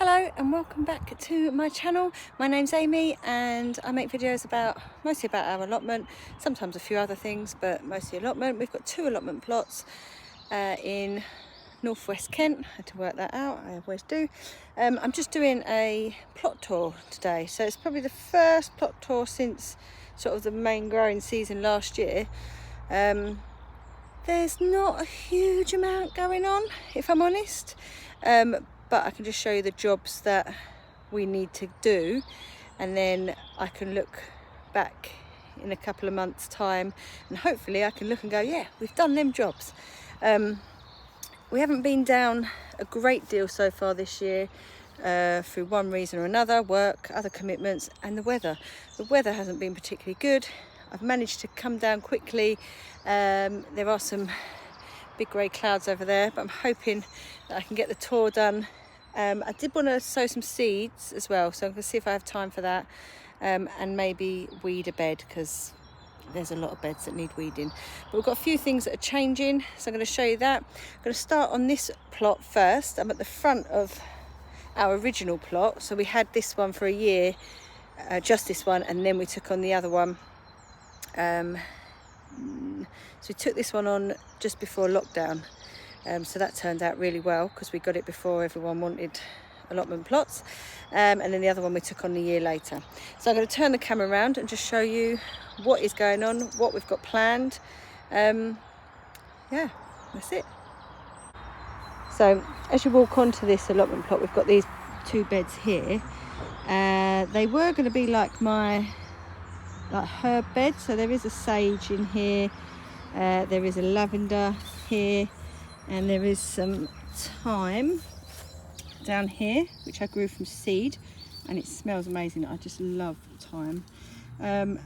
Hello and welcome back to my channel. My name's Amy and I make videos mostly about our allotment, sometimes a few other things, but mostly allotment. We've got 2 allotment plots in northwest Kent. I had to work that out, I always do. I'm just doing a plot tour today, so it's probably the first plot tour since sort of the main growing season last year. There's not a huge amount going on, if I'm honest, but I can just show you the jobs that we need to do, and then I can look back in a couple of months' time and hopefully I can look and go, yeah, we've done them jobs. We haven't been down a great deal so far this year through one reason or another, work, other commitments, and the weather. The weather hasn't been particularly good. I've managed to come down quickly. There are some big grey clouds over there, but I'm hoping that I can get the tour done. I did want to sow some seeds as well, so I'm going to see if I have time for that, and maybe weed a bed, because there's a lot of beds that need weeding. But we've got a few things that are changing, so I'm going to show you that. I'm going to start on this plot first. I'm at the front of our original plot, so we had this one for a year, just this one, and then we took on the other one. So we took this one on just before lockdown, so that turned out really well because we got it before everyone wanted allotment plots, and then the other one we took on a year later. So I'm going to turn the camera around and just show you what is going on, what we've got planned. Yeah, that's it. So as you walk onto this allotment plot, we've got these 2 beds here. They were going to be like herb beds, so there is a sage in here, there is a lavender here, and there is some thyme down here which I grew from seed, and it smells amazing. I just love thyme. And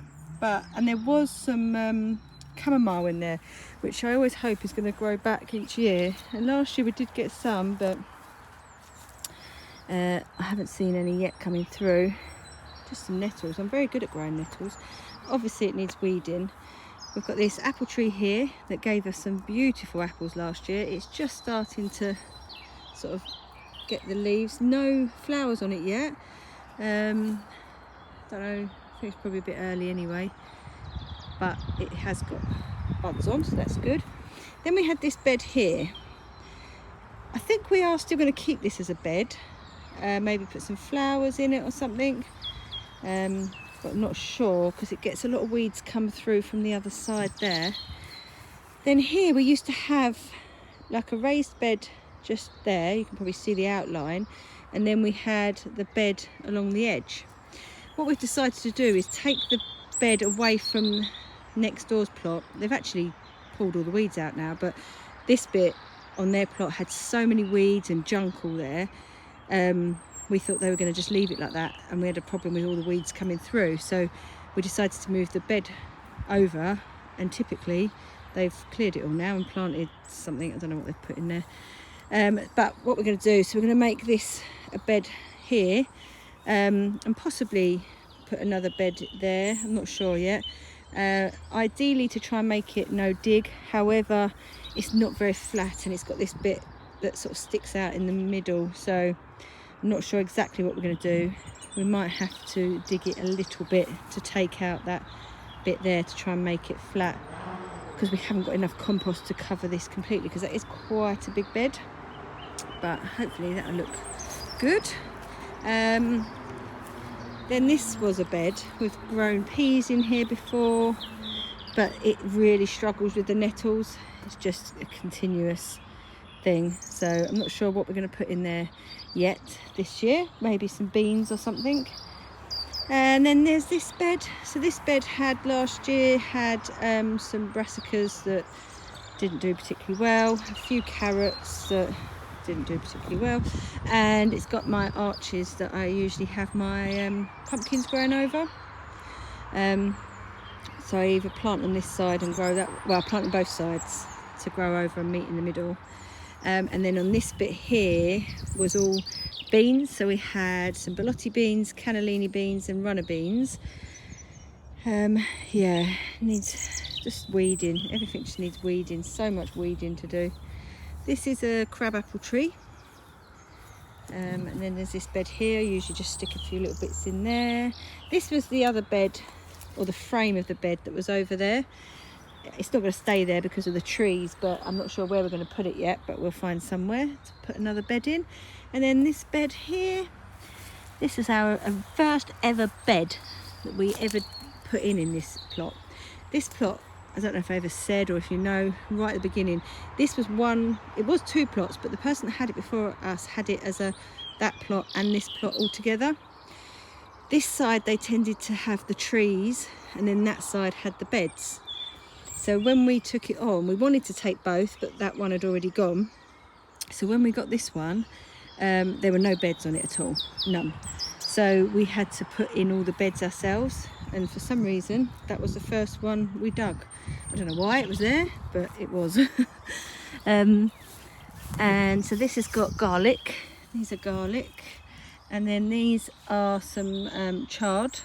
there was some chamomile in there, which I always hope is going to grow back each year, and last year we did get some, but I haven't seen any yet coming through. Just some nettles. I'm very good at growing nettles. Obviously it needs weeding. We've got this apple tree here that gave us some beautiful apples last year. It's just starting to sort of get the leaves. No flowers on it yet. Don't know, I think it's probably a bit early anyway, but it has got buds on, so that's good. Then we had this bed here. I think we are still going to keep this as a bed, maybe put some flowers in it or something. But I'm not sure because it gets a lot of weeds come through from the other side there. Then here we used to have like a raised bed just there, you can probably see the outline, and then we had the bed along the edge. What we've decided to do is take the bed away from next door's plot. They've actually pulled all the weeds out now, but this bit on their plot had so many weeds and junk all there. We thought they were going to just leave it like that, and we had a problem with all the weeds coming through, so we decided to move the bed over, and typically they've cleared it all now and planted something. I don't know what they've put in there, but what we're going to do, so we're going to make this a bed here, and possibly put another bed there. I'm not sure yet. Ideally to try and make it no dig, however it's not very flat and it's got this bit that sort of sticks out in the middle, so I'm not sure exactly what we're going to do. We might have to dig it a little bit to take out that bit there to try and make it flat, because we haven't got enough compost to cover this completely, because that is quite a big bed, but hopefully that'll look good. Then this was a bed. We've grown peas in here before, but it really struggles with the nettles. It's just a continuous thing, so I'm not sure what we're going to put in there yet this year. Maybe some beans or something. And then there's this bed. So this bed had last year some brassicas that didn't do particularly well, a few carrots that didn't do particularly well, and it's got my arches that I usually have my pumpkins growing over. So I either plant on this side and grow that, well, I plant on both sides to grow over and meet in the middle. And then on this bit here was all beans, so we had some borlotti beans, cannellini beans and runner beans. Yeah, needs just weeding. Everything just needs weeding. So much weeding to do. This is a crab apple tree. And then there's this bed here. I usually just stick a few little bits in there. This was the other bed, or the frame of the bed that was over there. It's not going to stay there because of the trees, but I'm not sure where we're going to put it yet, but we'll find somewhere to put another bed in. And then this bed here, this is our first ever bed that we ever put in this plot. This plot, I don't know if I ever said or if you know, right at the beginning, this was one, it was 2 plots, but the person that had it before us had it as that plot and this plot all together. This side they tended to have the trees, and then that side had the beds. So when we took it on, we wanted to take both, but that one had already gone. So when we got this one, there were no beds on it at all, none. So we had to put in all the beds ourselves, and for some reason that was the first one we dug. I don't know why it was there, but it was. And so this has got garlic. These are garlic, and then these are some chard.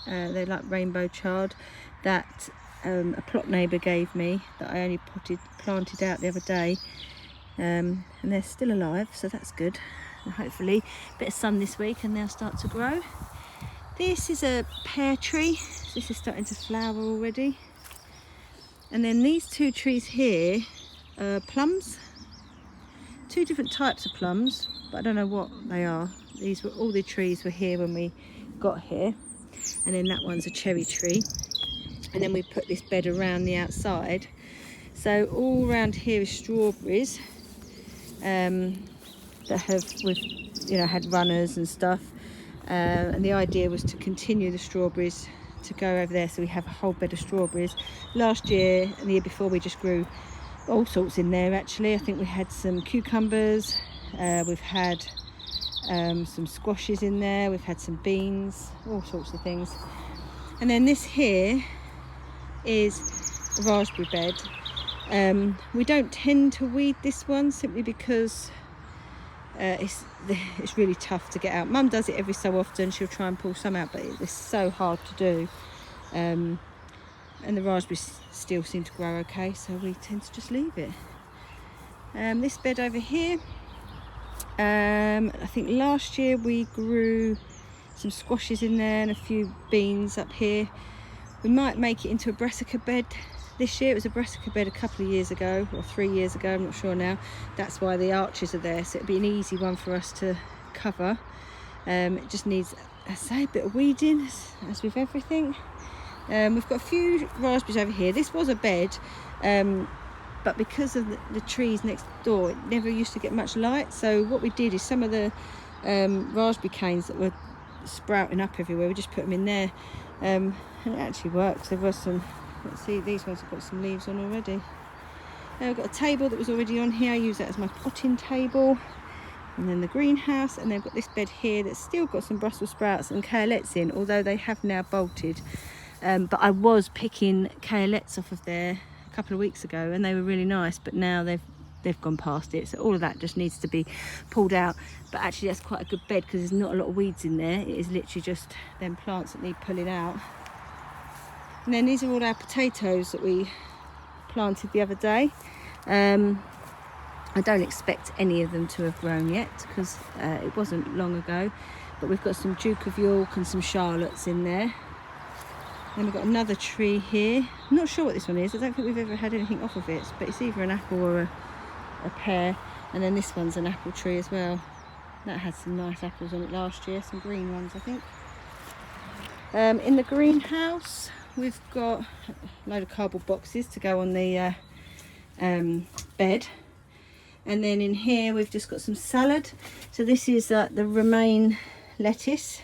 They're like rainbow chard that a plot neighbour gave me, that I only planted out the other day, and they're still alive, so that's good. And hopefully a bit of sun this week and they'll start to grow. This is a pear tree. This is starting to flower already. And then these 2 trees here are plums. 2 different types of plums, but I don't know what they are. These were all the trees were here when we got here. And then that one's a cherry tree. And then we put this bed around the outside. So all around here is strawberries that have, had runners and stuff. And the idea was to continue the strawberries to go over there, so we have a whole bed of strawberries. Last year and the year before we just grew all sorts in there actually. I think we had some cucumbers, we've had some squashes in there, we've had some beans, all sorts of things. And then this here is a raspberry bed. We don't tend to weed this one simply because it's really tough to get out. Mum does it every so often, she'll try and pull some out, but it's so hard to do. And the raspberries still seem to grow okay, so we tend to just leave it. This bed over here, I think last year we grew some squashes in there and a few beans up here. We might make it into a brassica bed this year. It was a brassica bed a couple of years ago, or 3 years ago, I'm not sure now. That's why the arches are there, so it'd be an easy one for us to cover. It just needs, I say, a bit of weeding, as with everything. We've got a few raspberries over here. This was a bed, but because of the trees next door, it never used to get much light. So what we did is some of the raspberry canes that were sprouting up everywhere, we just put them in there, and it actually works. There was some, let's see, these ones have got some leaves on already. I've got a table that was already on here. I use that as my potting table. And then the greenhouse, and they've got this bed here that's still got some Brussels sprouts and kale-lets in, although they have now bolted. But I was picking kale-lets off of there a couple of weeks ago, and they were really nice, but now they've gone past it, so all of that just needs to be pulled out. But actually that's quite a good bed because there's not a lot of weeds in there. It is literally just them plants that need pulling out. And then these are all our potatoes that we planted the other day. I don't expect any of them to have grown yet because it wasn't long ago, but we've got some Duke of York and some Charlottes in there. Then we've got another tree here. I'm not sure what this one is. I don't think we've ever had anything off of it, but it's either an apple or a pear. And then this one's an apple tree as well. That had some nice apples on it last year, some green ones I think. In the greenhouse we've got a load of cardboard boxes to go on the bed. And then in here we've just got some salad. So this is the romaine lettuce.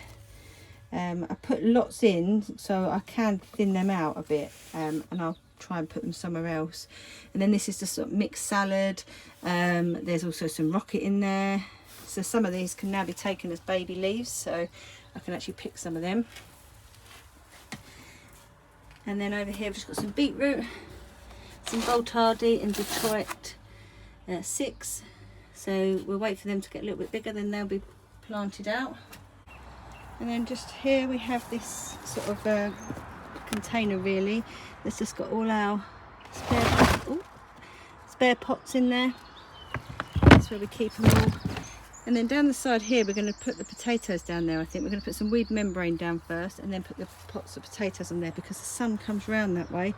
I put lots in so I can thin them out a bit, and I'll try and put them somewhere else. And then this is just sort of mixed salad. There's also some rocket in there. So some of these can now be taken as baby leaves, so I can actually pick some of them. And then over here we've just got some beetroot, some Boltardi and Detroit 6. So we'll wait for them to get a little bit bigger, then they'll be planted out. And then just here we have this sort of container really that's just got all our spare pots in there. That's where we keep them all. And then down the side here, we're going to put the potatoes down there. I think we're going to put some weed membrane down first and then put the pots of potatoes on there, because the sun comes round that way,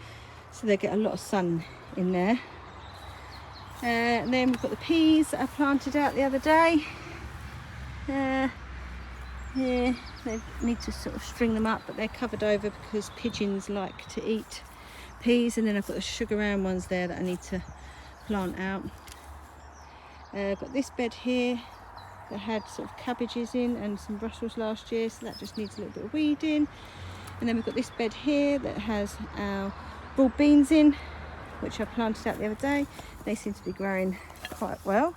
so they get a lot of sun in there. And then we've got the peas that I planted out the other day. Yeah, they need to sort of string them up, but they're covered over because pigeons like to eat peas. And then I've got the sugar round ones there that I need to plant out. I've got this bed here that had sort of cabbages in and some Brussels last year, so that just needs a little bit of weeding. And then we've got this bed here that has our broad beans in, which I planted out the other day. They seem to be growing quite well,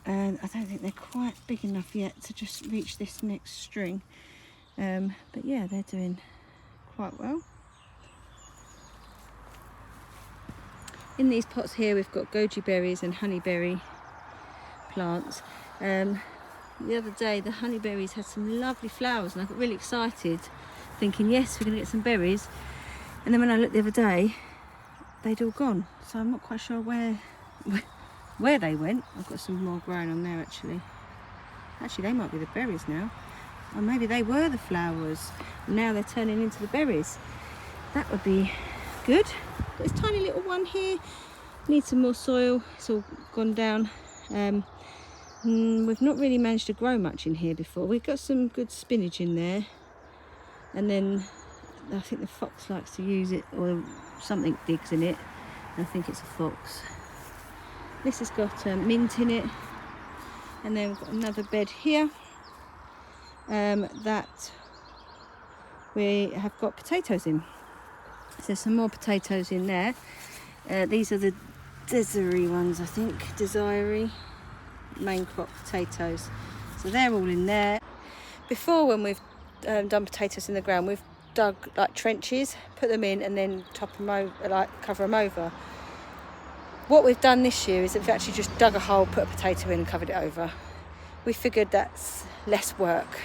and I don't think they're quite big enough yet to just reach this next string, but yeah, they're doing quite well. In these pots here we've got goji berries and honeyberry plants. The other day the honeyberries had some lovely flowers and I got really excited, thinking yes, we're going to get some berries, and then when I looked the other day they'd all gone, so I'm not quite sure where they went. I've got some more growing on there actually. They might be the berries now, or maybe they were the flowers and now they're turning into the berries. That would be good. Got this tiny little one here, needs some more soil. It's all gone down. We've not really managed to grow much in here before. We've got some good spinach in there, and then I think the fox likes to use it, or something digs in it. I think it's a fox. This has got mint in it, and then we've got another bed here that we have got potatoes in. So there's some more potatoes in there. These are the Diaries ones, I think. Diaries main crop potatoes. So they're all in there. Before, when we've done potatoes in the ground, we've dug like trenches, put them in, and then top them over, like cover them over. What we've done this year is that we've actually just dug a hole, put a potato in and covered it over. We figured that's less work.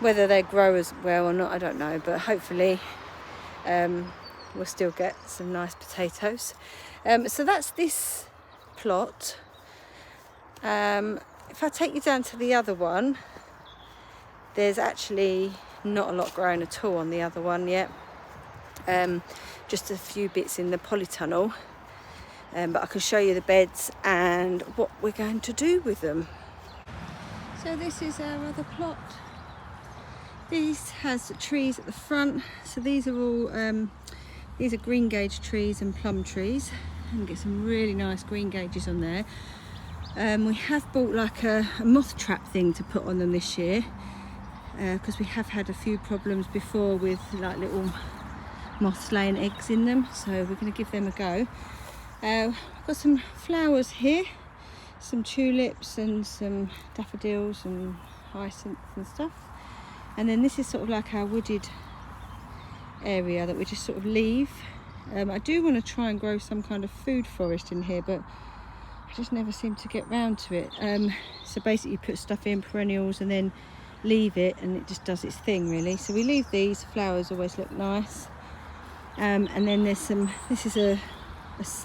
Whether they grow as well or not, I don't know, but hopefully we'll still get some nice potatoes. So that's this plot. If I take you down to the other one, there's actually not a lot growing at all on the other one yet. Just a few bits in the polytunnel. But I can show you the beds and what we're going to do with them. So this is our other plot. This has trees at the front. So these are all these are green gage trees and plum trees, and get some really nice green gages on there. We have bought like a moth trap thing to put on them this year, because we have had a few problems before with like little moths laying eggs in them, so we're going to give them a go. We've got some flowers here, some tulips and some daffodils and hyacinths and stuff. And then this is sort of like our wooded area that we just sort of leave. I do want to try and grow some kind of food forest in here, but I just never seem to get round to it. So basically you put stuff in, perennials, and then leave it and it just does its thing really. So we leave these. Flowers always look nice. And then there's some, this is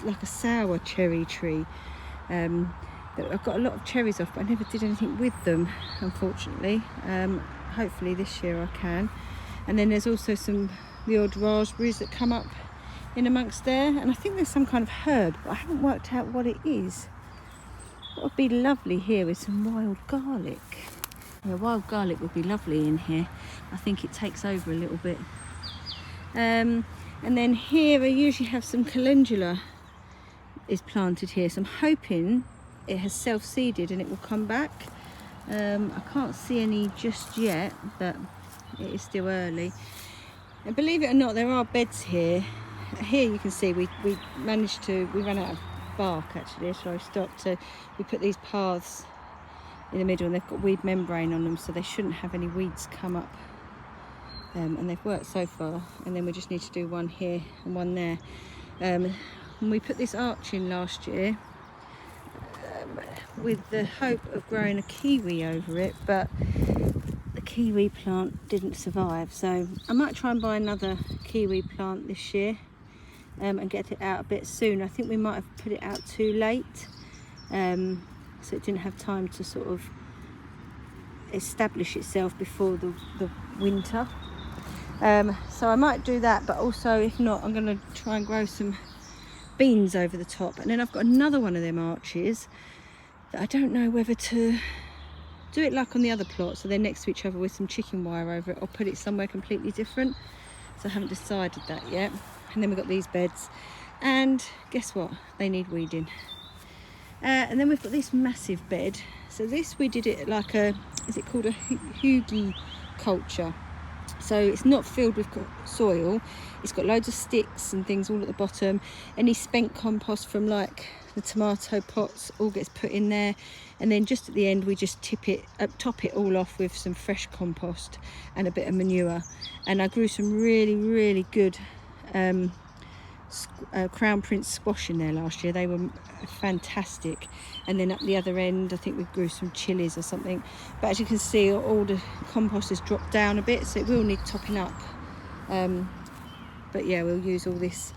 like a sour cherry tree that I've got a lot of cherries off, but I never did anything with them, unfortunately. Hopefully this year I can. And then there's also the odd raspberries that come up in amongst there, and I think there's some kind of herb, but I haven't worked out what it is. What would be lovely here with some wild garlic. Yeah, wild garlic would be lovely in here. I think it takes over a little bit. And then here I usually have some calendula is planted here, so I'm hoping it has self-seeded and it will come back. I can't see any just yet, but it is still early. And believe it or not, there are beds here. Here you can see we ran out of bark actually, so I stopped. So we put these paths in the middle, and they've got weed membrane on them, so they shouldn't have any weeds come up. And they've worked so far. And then we just need to do one here and one there. And we put this arch in last year with the hope of growing a kiwi over it, but the kiwi plant didn't survive. So I might try and buy another kiwi plant this year and get it out a bit soon. I think we might have put it out too late, so it didn't have time to sort of establish itself before the winter. So I might do that, but also if not, I'm going to try and grow some beans over the top. And then I've got another one of them arches that I don't know whether to do it like on the other plot, so they're next to each other with some chicken wire over it, or put it somewhere completely different. So I haven't decided that yet. And then we've got these beds, and guess what, they need weeding. And then we've got this massive bed. So this, we did it like a, is it called a huggy culture? So it's not filled with soil, it's got loads of sticks and things all at the bottom. Any spent compost from like the tomato pots all gets put in there, and then just at the end we just top it all off with some fresh compost and a bit of manure. And I grew some really good Crown Prince squash in there last year. They were fantastic. And then at the other end I think we grew some chilies or something, but as you can see all the compost has dropped down a bit, so it will need topping up. But yeah, we'll use all this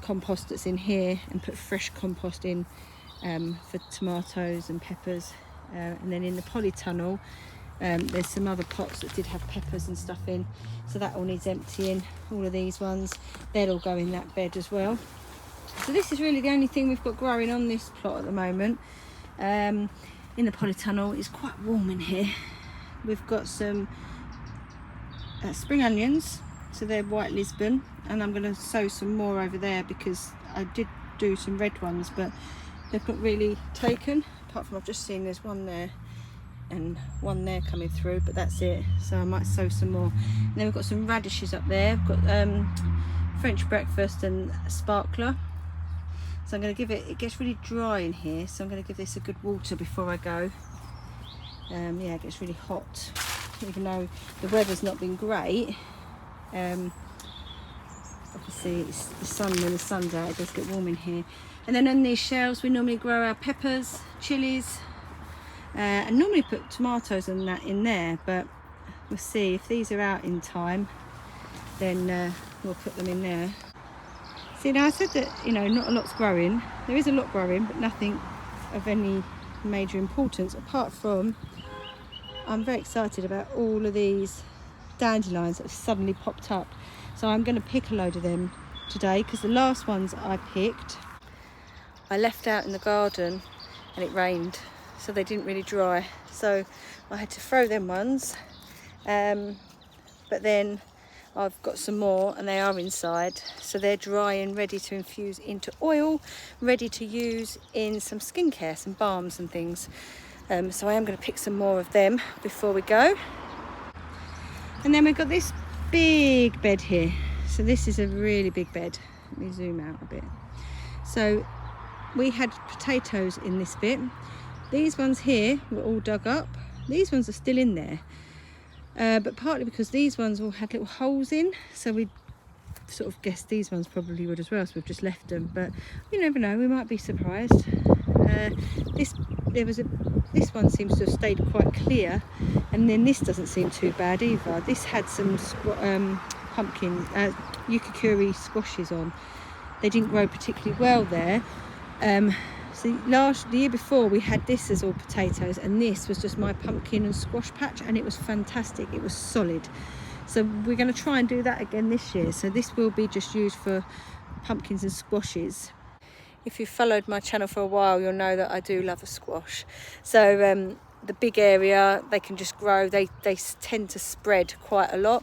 compost that's in here and put fresh compost in for tomatoes and peppers. And then in the polytunnel there's some other pots that did have peppers and stuff in, so that all needs emptying. All of these ones, they'll all go in that bed as well. So this is really the only thing we've got growing on this plot at the moment. In the polytunnel, it's quite warm in here. We've got some spring onions, so they're white Lisbon, and I'm going to sow some more over there because I did do some red ones, but they've not really taken, apart from I've just seen there's one there and one there coming through, but that's it. So I might sow some more. And then we've got some radishes up there. We've got French breakfast and sparkler. So I'm going to give it gets really dry in here, so I'm going to give this a good water before I go. Yeah, it gets really hot, even though the weather's not been great. Obviously it's the sun, when the sun's out it does get warm in here. And then on these shelves we normally grow our peppers, chilies, and normally put tomatoes and that in there, but we'll see if these are out in time, then we'll put them in there. See, now I said that, you know, not a lot's growing. There is a lot growing, but nothing of any major importance, apart from I'm very excited about all of these dandelions that have suddenly popped up. So I'm going to pick a load of them today, because the last ones I picked I left out in the garden and it rained, so they didn't really dry, so I had to throw them ones. But then I've got some more and they are inside, so they're dry and ready to infuse into oil, ready to use in some skincare, some balms and things. So I am going to pick some more of them before we go. And then we've got this big bed here. So this is a really big bed. Let me zoom out a bit. So we had potatoes in this bit. These ones here were all dug up. These ones are still in there. But partly because these ones all had little holes in, so we sort of guessed these ones probably would as well, so we've just left them. But you never know, we might be surprised. This one seems to have stayed quite clear, and then this doesn't seem too bad either. This had some pumpkin, yukikuri squashes on. They didn't grow particularly well there. So the year before we had this as all potatoes, and this was just my pumpkin and squash patch, and it was fantastic. It was solid. So we're going to try and do that again this year. So this will be just used for pumpkins and squashes. If you've followed my channel for a while, you'll know that I do love a squash. So the big area, they can just grow. They tend to spread quite a lot,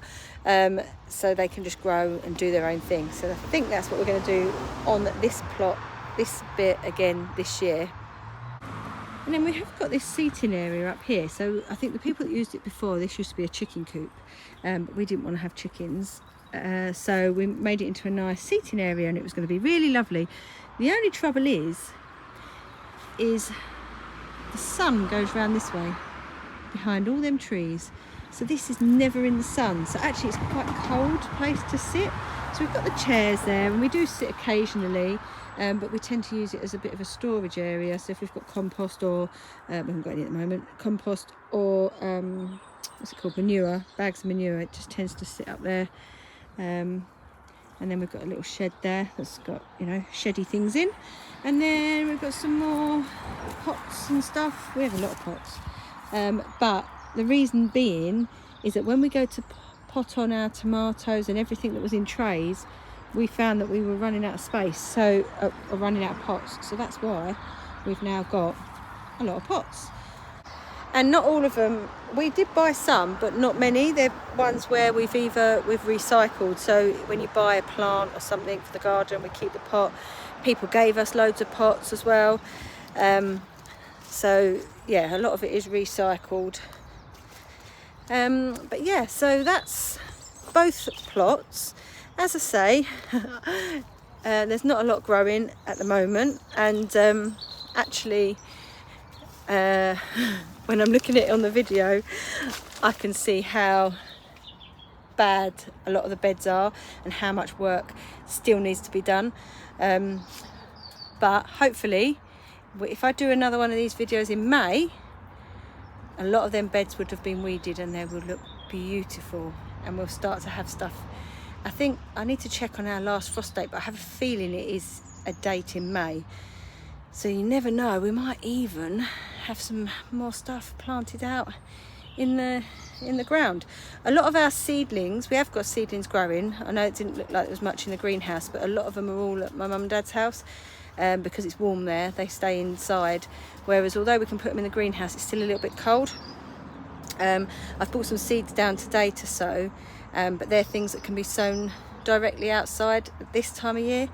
so they can just grow and do their own thing. So I think that's what we're going to do on this plot, this bit again this year. And then we have got this seating area up here. So I think the people that used it before, this used to be a chicken coop, but we didn't want to have chickens, so we made it into a nice seating area, and it was going to be really lovely. The only trouble is the sun goes round this way behind all them trees, so this is never in the sun. So actually it's quite a cold place to sit. So we've got the chairs there, and we do sit occasionally, but we tend to use it as a bit of a storage area. So if we've got compost, or we haven't got any at the moment, compost or what's it called, manure, bags of manure, it just tends to sit up there. And then we've got a little shed there that's got, you know, sheddy things in. And then we've got some more pots and stuff. We have a lot of pots, but the reason being is that when we go to pot on our tomatoes and everything that was in trays, we found that we were running out of space, so running out of pots. So that's why we've now got a lot of pots. And not all of them, we did buy some, but not many. They're ones where we've recycled. So when you buy a plant or something for the garden, we keep the pot. People gave us loads of pots as well. So yeah, a lot of it is recycled. But yeah, so that's both plots. As I say, there's not a lot growing at the moment, and actually when I'm looking at it on the video, I can see how bad a lot of the beds are and how much work still needs to be done. But hopefully, if I do another one of these videos in May, a lot of them beds would have been weeded and they will look beautiful, and we'll start to have stuff. I think I need to check on our last frost date, but I have a feeling it is a date in May. So you never know, we might even have some more stuff planted out in the ground. A lot of our seedlings, we have got seedlings growing. I know it didn't look like there was much in the greenhouse, but a lot of them are all at my mum and dad's house, because it's warm there. They stay inside, whereas although we can put them in the greenhouse, it's still a little bit cold. I've brought some seeds down today to sow, but they're things that can be sown directly outside at this time of year.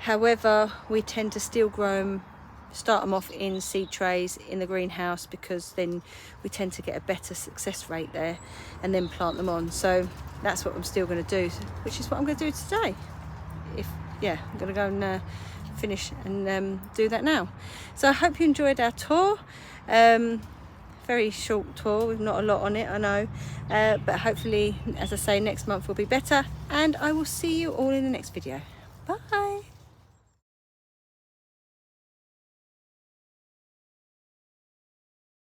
However, we tend to still grow them, start them off in seed trays in the greenhouse, because then we tend to get a better success rate there, and then plant them on. So that's what I'm still going to do, which is what I'm going to do today. I'm going to go and finish and do that now. So I hope you enjoyed our tour. Very short tour with not a lot on it, I know, but hopefully, as I say, next month will be better, and I will see you all in the next video. Bye.